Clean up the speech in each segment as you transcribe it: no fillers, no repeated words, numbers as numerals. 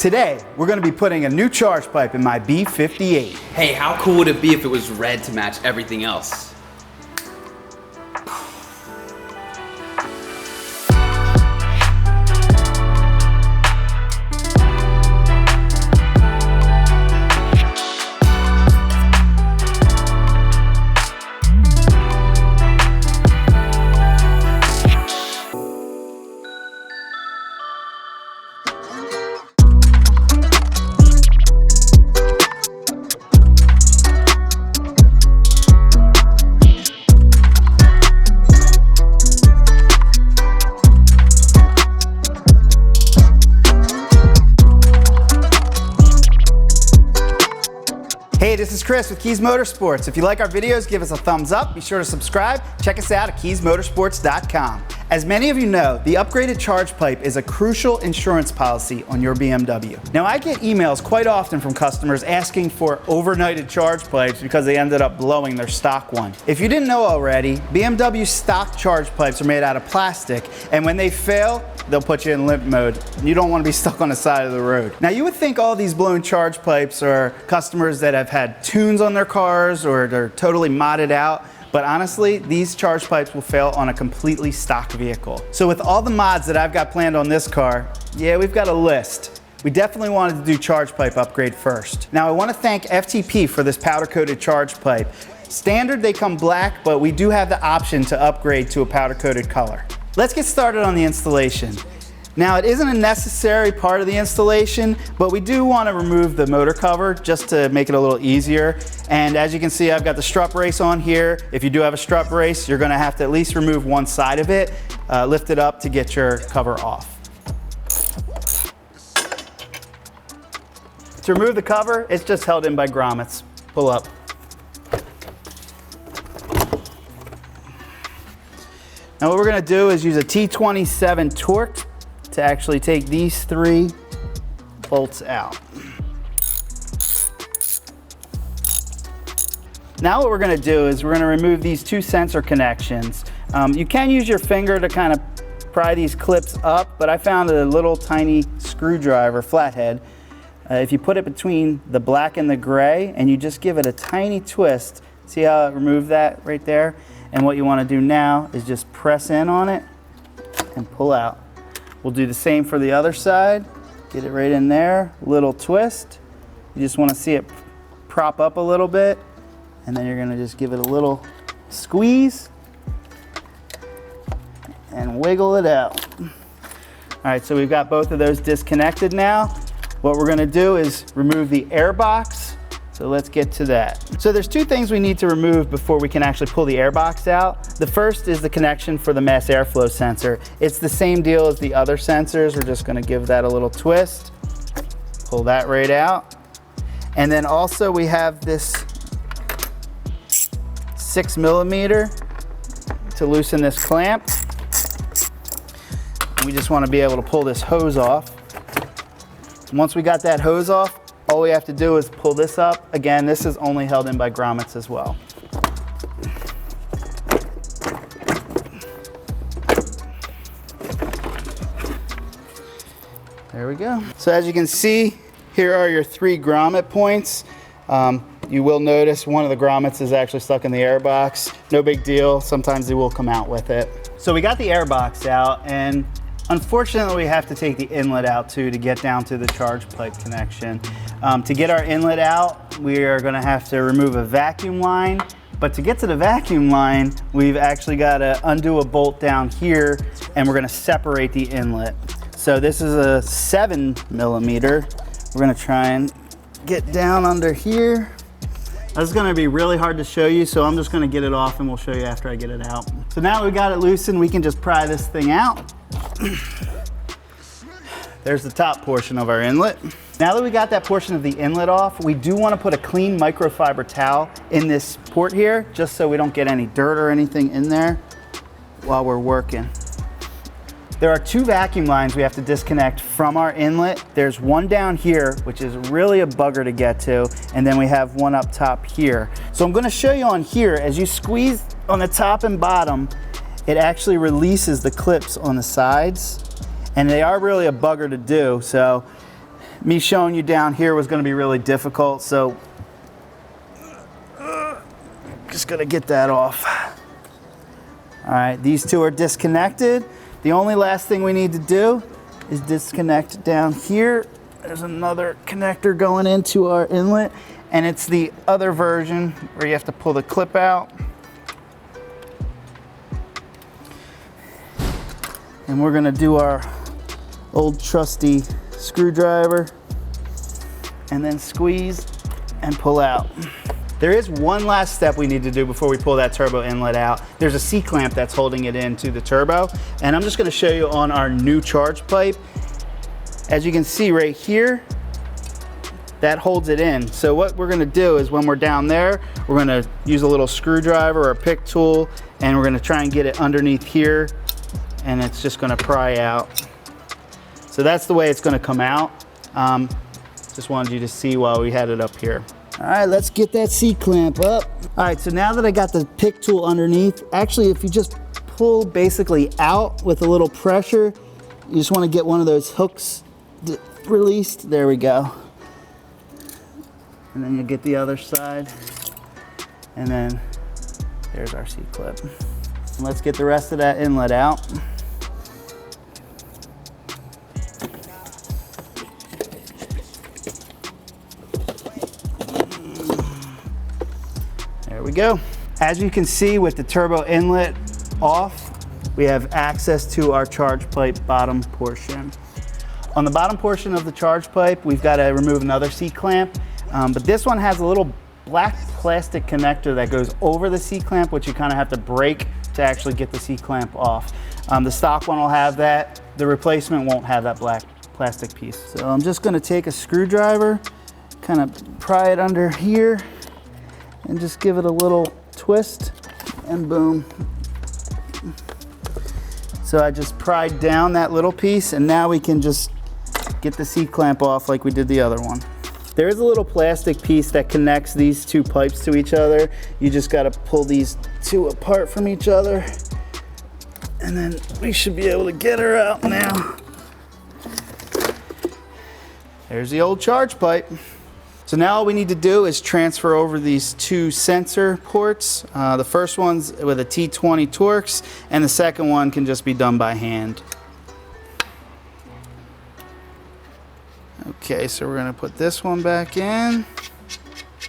Today, we're going to be putting a new charge pipe in my B58. Hey, how cool would it be if it was red to match everything else? Hey, this is Chris with Kies Motorsports. If you like our videos, give us a thumbs up. Be sure to subscribe. Check us out at kiesmotorsports.com. As many of you know, the upgraded charge pipe is a crucial insurance policy on your BMW. Now, I get emails quite often from customers asking for overnighted charge pipes because they ended up blowing their stock one. If you didn't know already, BMW stock charge pipes are made out of plastic, and when they fail, they'll put you in limp mode. You don't want to be stuck on the side of the road. Now, you would think all these blown charge pipes are customers that have had tunes on their cars or they're totally modded out. But honestly, these charge pipes will fail on a completely stock vehicle. So with all the mods that I've got planned on this car, yeah, we've got a list. We definitely wanted to do charge pipe upgrade first. Now I want to thank FTP for this powder coated charge pipe. Standard, they come black, but we do have the option to upgrade to a powder coated color. Let's get started on the installation. Now, it isn't a necessary part of the installation, but we do want to remove the motor cover just to make it a little easier. And as you can see, I've got the strut brace on here. If you do have a strut brace, you're going to have to at least remove one side of it, lift it up to get your cover off. To remove the cover, it's just held in by grommets. Pull up. Now what we're going to do is use a T27 torque to actually take these 3 bolts out. Now what we're going to do is we're going to remove these 2 sensor connections. You can use your finger to kind of pry these clips up, but I found a little tiny screwdriver, flathead. If you put it between the black and the gray and you just give it a tiny twist, see how it removed that right there? And what you want to do now is just press in on it and pull out. We'll do the same for the other side. Get it right in there, little twist. You just want to see it prop up a little bit, and then you're going to just give it a little squeeze and wiggle it out. All right, so we've got both of those disconnected now. What we're going to do is remove the air box. So let's get to that. So there's 2 things we need to remove before we can actually pull the air box out. The first is the connection for the mass airflow sensor. It's the same deal as the other sensors. We're just going to give that a little twist, pull that right out. And then also we have this 6mm to loosen this clamp. We just want to be able to pull this hose off. Once we got that hose off, all we have to do is pull this up. Again, this is only held in by grommets as well. There we go. So as you can see, here are your 3 grommet points. You will notice one of the grommets is actually stuck in the air box. No big deal. Sometimes they will come out with it. So we got the air box out, and unfortunately, we have to take the inlet out too to get down to the charge pipe connection. To get our inlet out, we are going to have to remove a vacuum line. But to get to the vacuum line, we've actually got to undo a bolt down here, and we're going to separate the inlet. So this is a 7mm. We're going to try and get down under here. This is going to be really hard to show you, so I'm just going to get it off and we'll show you after I get it out. So now we've got it loosened, we can just pry this thing out. There's the top portion of our inlet. Now that we got that portion of the inlet off, we do want to put a clean microfiber towel in this port here, just so we don't get any dirt or anything in there while we're working. There are 2 vacuum lines we have to disconnect from our inlet. There's one down here, which is really a bugger to get to, and then we have one up top here. So I'm going to show you on here, as you squeeze on the top and bottom, it actually releases the clips on the sides, and they are really a bugger to do. So me showing you down here was gonna be really difficult, so just gonna get that off. All right, these two are disconnected. The only last thing we need to do is disconnect down here. There's another connector going into our inlet, and it's the other version where you have to pull the clip out. And we're gonna do our old trusty screwdriver and then squeeze and pull out. There is one last step we need to do before we pull that turbo inlet out. There's a C-clamp that's holding it into the turbo, and I'm just gonna show you on our new charge pipe. As you can see right here, that holds it in. So what we're gonna do is when we're down there, we're gonna use a little screwdriver or a pick tool, and we're gonna try and get it underneath here, and it's just gonna pry out. So that's the way it's gonna come out. Just wanted you to see while we had it up here. All right, let's get that C-clamp up. All right, so now that I got the pick tool underneath, actually if you just pull basically out with a little pressure, you just wanna get one of those hooks released. There we go. And then you get the other side. And then there's our C-clip. Let's get the rest of that inlet out. There we go. As you can see with the turbo inlet off, we have access to our charge pipe bottom portion. On the bottom portion of the charge pipe, we've got to remove another C-clamp, but this one has a little black plastic connector that goes over the C-clamp, which you kind of have to break to actually get the C-clamp off. The stock one will have that. The replacement won't have that black plastic piece. So I'm just going to take a screwdriver, kind of pry it under here, and just give it a little twist, and boom. So I just pried down that little piece, and now we can just get the C-clamp off like we did the other one. There is a little plastic piece that connects these two pipes to each other. You just gotta pull these two apart from each other, and then we should be able to get her out now. There's the old charge pipe. So now all we need to do is transfer over these two sensor ports. The first one's with a T20 Torx, and the second one can just be done by hand. Okay, so we're gonna put this one back in.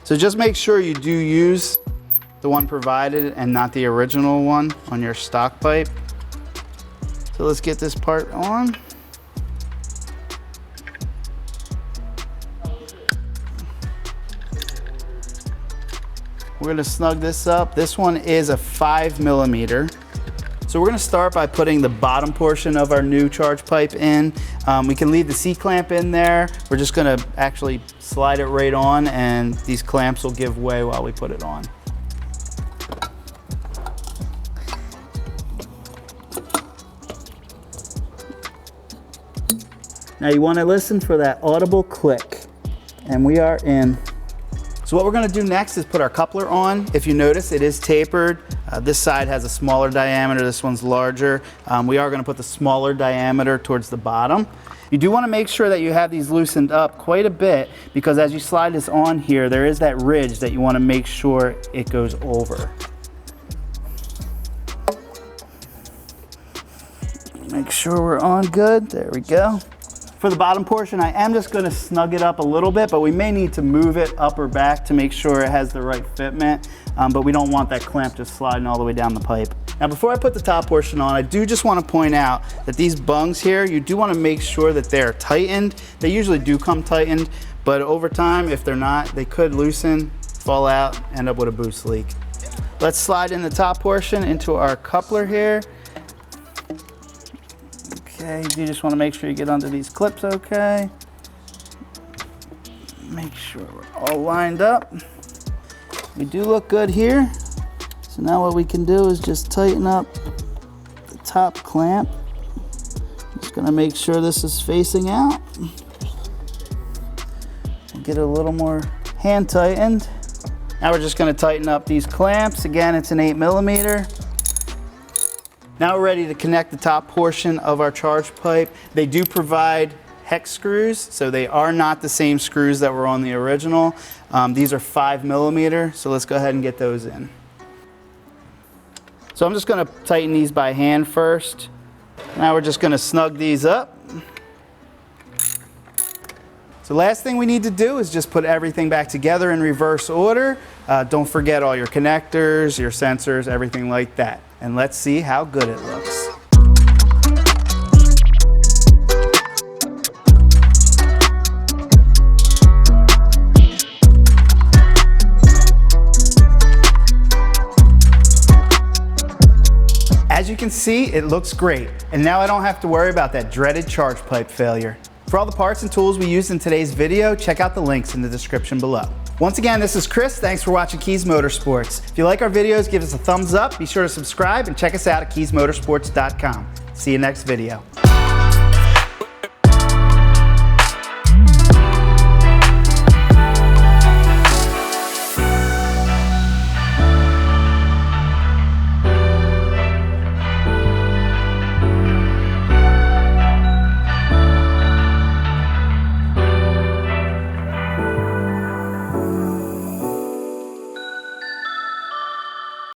So just make sure you do use the one provided and not the original one on your stock pipe. So let's get this part on. We're gonna snug this up. This one is a 5mm. So we're gonna start by putting the bottom portion of our new charge pipe in. We can leave the C-clamp in there. We're just gonna actually slide it right on, and these clamps will give way while we put it on. Now you wanna listen for that audible click, and we are in. So what we're gonna do next is put our coupler on. If you notice, it is tapered. This side has a smaller diameter, this one's larger. We are gonna put the smaller diameter towards the bottom. You do wanna make sure that you have these loosened up quite a bit, because as you slide this on here, there is that ridge that you wanna make sure it goes over. Make sure we're on good, there we go. For the bottom portion, I am just gonna snug it up a little bit, but we may need to move it up or back to make sure it has the right fitment, but we don't want that clamp just sliding all the way down the pipe. Now before I put the top portion on, I do just wanna point out that these bungs here, you do wanna make sure that they're tightened. They usually do come tightened, but over time, if they're not, they could loosen, fall out, end up with a boost leak. Let's slide in the top portion into our coupler here. Okay, you just want to make sure you get under these clips okay. Make sure we're all lined up. We do look good here. So now what we can do is just tighten up the top clamp. Just gonna make sure this is facing out. Get it a little more hand tightened. Now we're just gonna tighten up these clamps. Again, it's an 8mm. Now we're ready to connect the top portion of our charge pipe. They do provide hex screws, so they are not the same screws that were on the original. These are 5mm, so let's go ahead and get those in. So I'm just going to tighten these by hand first. Now we're just going to snug these up. So last thing we need to do is just put everything back together in reverse order. Don't forget all your connectors, your sensors, everything like that. And let's see how good it looks. As you can see, it looks great. And now I don't have to worry about that dreaded charge pipe failure. For all the parts and tools we used in today's video, check out the links in the description below. Once again, this is Chris. Thanks for watching Kies Motorsports. If you like our videos, give us a thumbs up. Be sure to subscribe and check us out at kiesmotorsports.com. See you next video.